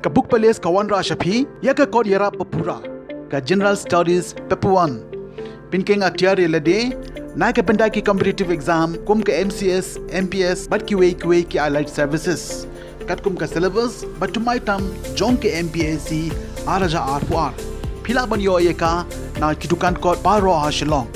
Kabuk Pales Kawan Rashapi, Yaka Kod Yara Papura, Ka General Studies Pepuan, Pinking Aktiari Lade, Naka Pendaki Competitive Exam, Kum Ka MCS, MPS, Bat QA Ki Allied Services, Kat Kum Ka Syllabus, But to my tam, Jong Ke MPAC, Araja R4R, Pila Ban Yo Yeka, Na Kitukan Kod Paro Hashilong.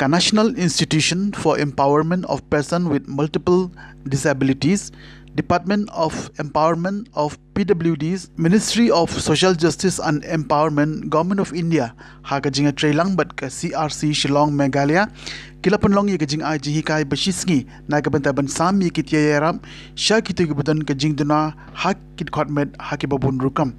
National Institution for Empowerment of Persons with Multiple Disabilities, Department of Empowerment of PWDs, Ministry of Social Justice and Empowerment, Government of India, Hakajinga Trailang but CRC Shillong Meghalaya, Kilapanlong Yakajing IJ Hikai Bashisngi, Nagabantaban Sam Yakityaram, Shakitubudan Kajing Duna, Hakit Kotmed Hakibabun Rukam.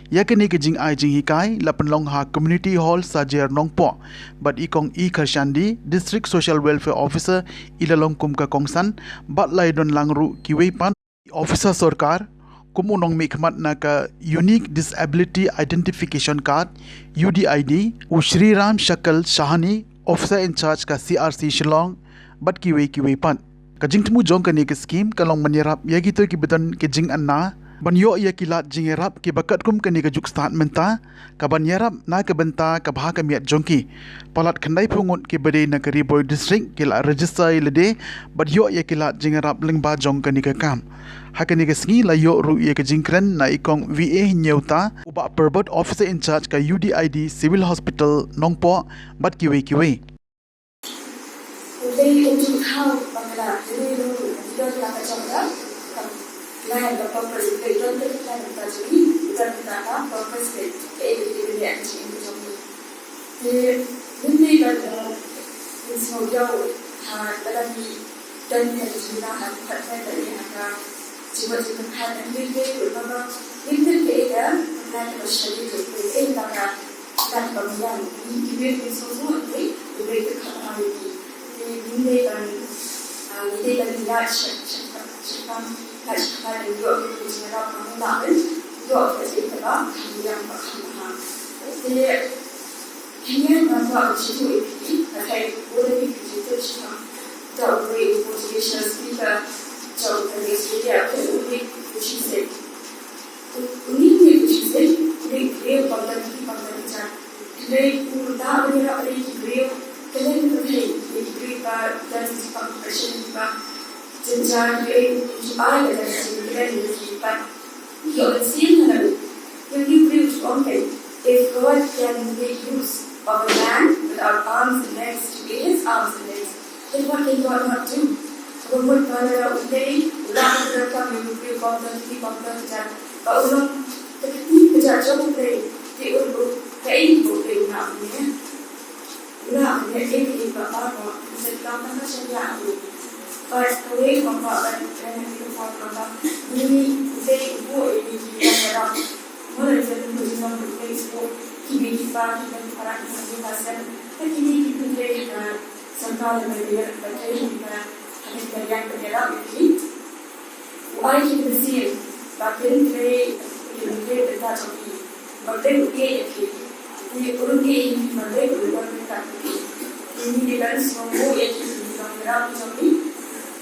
Yakani Kajing IJ Hikai, Lapanlong Ha Community Hall Sajer Nongpo, but Ikong E Karshandi, District Social Welfare Officer, Ilalong Kumka Kongsan, Bat Laidon Langru Kiwepan, Officer Sorkar, Kumunong Mikmat Naka Unique Disability Identification Card, UDID, Ushri Ram Shakal Shahani, Officer in Charge ka CRC Shillong, Bat Kiwepan. Kajing Tumu Jong Kanik Scheme, Kalong Manirap, Yagito Kibitan Kijing Anna, Banyo iya kilat jingerap ki bakat kum kani ka juk statement ta ka banyarap na ka benta ka bha ka miat jongki palat khandai pungut ki bade na ka Ri Bhoi District kila register ilade badyo iya kilat jingerap lengba jong kani ka kam hakani ka sngi la yo ru iya ka jingkren na ikong VA nyeuta uba perbot officer in charge ka UDID Civil Hospital Nongpo bat kiwe Land the purpose, they don't take time to touch me, but the purpose they really actually when they got in small dough, but I don't have to not have cut that they have to what you can have and we remember in the data that was studied to create that from young, we make it so smoothly, we make the community, we made a large Catch fire and go to the rock on the mountain, go to the rock, and young Bakamaha. The Kenyan Mawphor Chief, I had already visited the great motivational speaker, John Australia, which she said, which she said, great real content on the chat. Today, we will not be able to real, telling the pain, the great bar, that is compassion. Jangan supaya ada sesuatu but you can see that when you produce content, if God can make use of a man without arms and legs to be his arms and legs, then what can God not do? When God out today, without the coming, you feel content, but ulong the judge of the day, they will pay for being out here. Without the anything but Bible, said God, I'm not sure. But away from God and from God, really they avoid the other. Mother is a person on the Facebook, he may be found in the practice of the person, but he needs to play some kind of a vacation having the young to get up with him. Why he can see him, but then they the touch of him, but they would get it. We couldn't get him, but they would want to touch him. He needed us from more agencies from the rounds of him.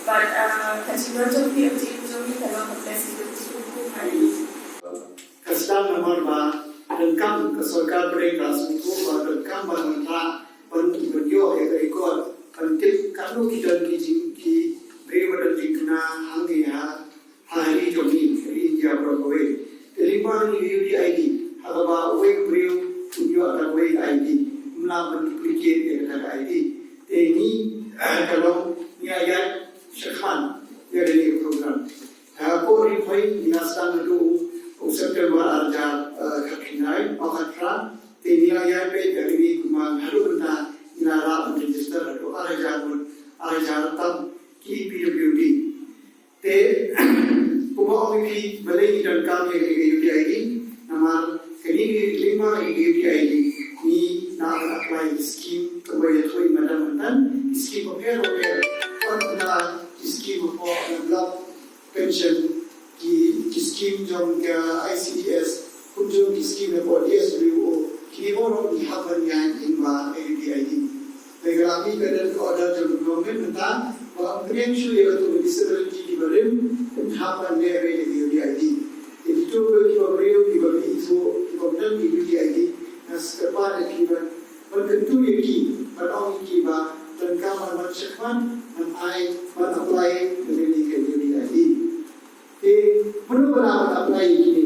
But consumer job भी अच्छी जो भी करना पड़ता है इसको खाली custom number बा रंकम सरकार बड़े क्लास में को बा रंकम बनता बनियो एक और अंतिम कानून की जन की प्रेमडल जितना हम यहाँ हारी जो भी इंडिया प्रोग्राम टेलीफोन UDID हलवा वे प्रियो जो अलग वे ID मना मल्टीप्लिकेट एक अलग ID तेनी kalau niat Syekhan dari program. Aku reply dinastan itu September ada kakinai makatra tenia ya pe dari kumang haru benda inara register itu arajan tam ki PWD te kumang ini balai dan kami UDID nama kini lima UDID ni nak apply scheme kepada tuan madam scheme apa orang scheme for blood pension की scheme जो ICDS कुछ जो scheme है वो DSW की वो लोग यहाँ पर यहाँ Innova UDID Kami kadang order government tentang bahawa pensiun yang untuk disability di barim tahapan dia ada di UDID. Itu bagi beliau di bagi itu kemudian di UDID nas kepada kita berkentu lagi pada orang kita dan kamar macam ai apply dari ke UDID. Perlu apply ini.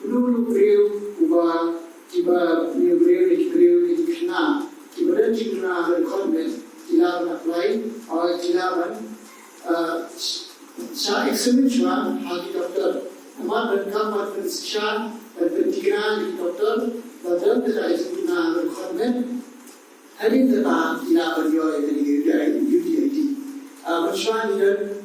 Perlu beliau ubah tiba beliau di kena kemudian jika ada konven, jika apply atau jika saya eksamen cuma hati doktor, amat berkamar pensiun dan pendidikan di doktor, dan jika jika ada konven, hari tetap jika beliau dari UDID. Pensiun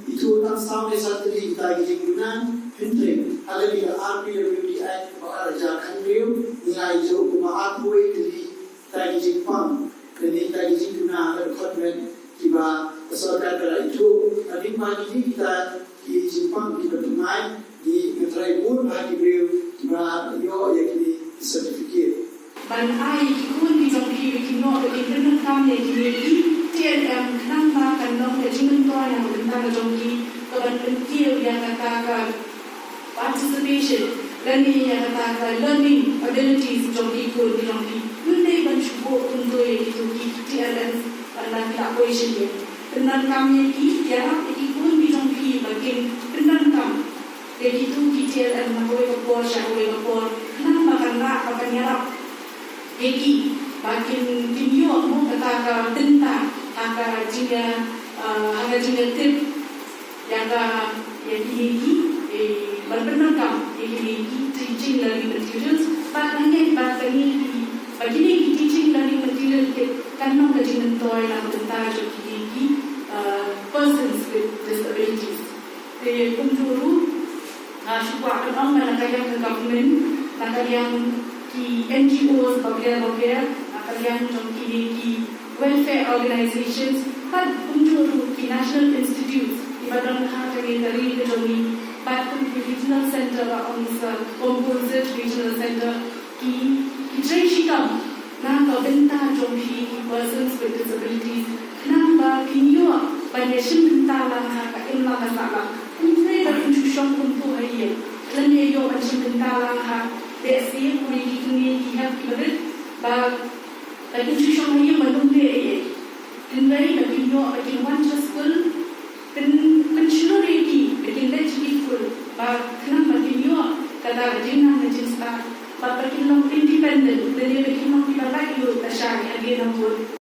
itu tak sama seperti kita jika penting. Ada di RPWD Act berajarkan beliau nilai itu Ri Bhoi District tadi Jepang dan tadi Duna dan konven tiba keserkatan itu adik mandi kita di Jepang di bertumai di metrai pun bagi beliau tiba yo yang ini sertifikat. Ban ai kun di jongki kino di benar kami di TLM kenapa kan di jingun toa yang tentang jongki keban pentil yang katakan participation learning abilities jongki kun di jongki Yunai mencuba untuk itu TLM pada kita operation dia. Benar kami ini dia ikut dijongki bagian benar kami. Jadi itu TLM Mawphor Mawphor kenapa karena akan nyarap. Jadi bagian video mau kata tentang agar jika tip yang ini benar kami ini teaching learning materials. Bahkan bagi ni teaching learning material kan nak jadi mentor dalam tentang jadi persons with disabilities. Jadi penjuru supaya orang nak yang government, nak yang di NGOs bagian yang di welfare organisations, kan penjuru di national institutes di badan hak dari kejauhan, bahkan di regional center on composite regional center di Shikam, nama bentang jompi persons with disabilities, nama kinyo banyasin bentang langha ka imla masalah. Ini berintuition untuk ayat. Lainnya yo banyasin bentang langha, desi kuri kini kita kibat, bag intuition ayat menunggu ayat. Ini kinyo bagi one school, pensiun lagi, bagi legislative, bag kenapa kinyo kada jenang legislatif. Bapa kita independent, dan dia kita tidak lagi bersyariat dia nampun.